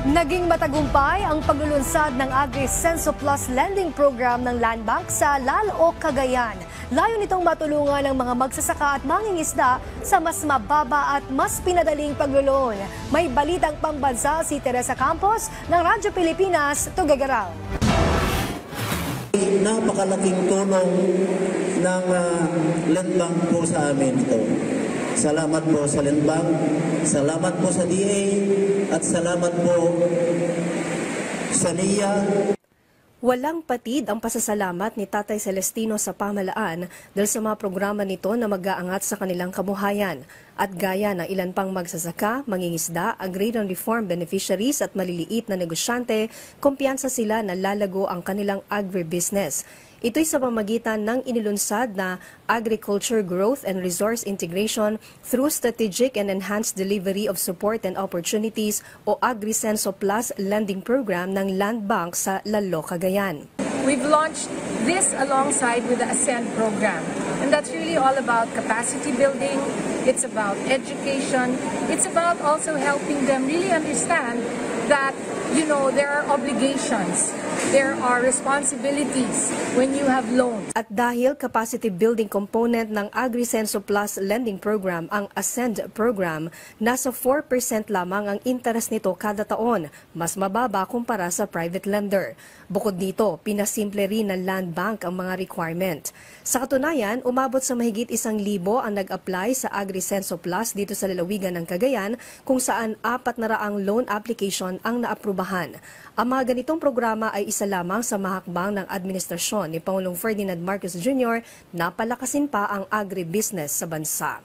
Naging matagumpay ang paglulunsad ng Agri-Senso Plus Lending Program ng Land Bank sa Lalo, Cagayan. Layo nitong matulungan ang mga magsasaka at mangingisda sa mas mababa at mas pinadaling paglulon. May balitang pambansa si Teresa Campos ng Radyo Pilipinas, Tuguegarao. Napakalaking tulong ng Land Bank po sa amin ito. Salamat po sa Land Bank, salamat po sa DA, at salamat po sa NIA. Walang patid ang pasasalamat ni Tatay Celestino sa pamahalaan dahil sa mga programa nito na mag-aangat sa kanilang kabuhayan. At gaya ng ilan pang magsasaka, mangingisda, agrarian reform beneficiaries at maliliit na negosyante, kumpiyansa sila na lalago ang kanilang agribusiness. Ito'y sa pamamagitan ng inilunsad na Agriculture Growth and Resource Integration through Strategic and Enhanced Delivery of Support and Opportunities o Agri-Senso Plus Lending Program ng Land Bank sa Lalo, Cagayan. We've launched this alongside with the Ascend program, and that's really all about capacity building, it's about education, it's about also helping them really understand that, there are obligations, there are responsibilities when you have loans. At dahil capacity building component ng Agri-Senso Plus Lending Program ang Ascend program, nasa 4% lamang ang interest nito kada taon, mas mababa kumpara sa private lender. Bukod dito, pinasimple rin ng Land Bank ang mga requirement. Sa katunayan, umabot sa mahigit 1,000 ang nag-apply sa Agri-Senso Plus dito sa lalawigan ng Cagayan, kung saan 400 loan application ang naaprubahan. Ang mga ganitong programa ay isa lamang sa mahakbang ng administrasyon ni Pangulong Ferdinand Marcos Jr. na palakasin pa ang agribusiness sa bansa.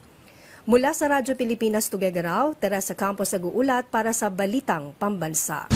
Mula sa Radyo Pilipinas, Tuguegarao, Teresa Campos nag-uulat para sa Balitang Pambansa.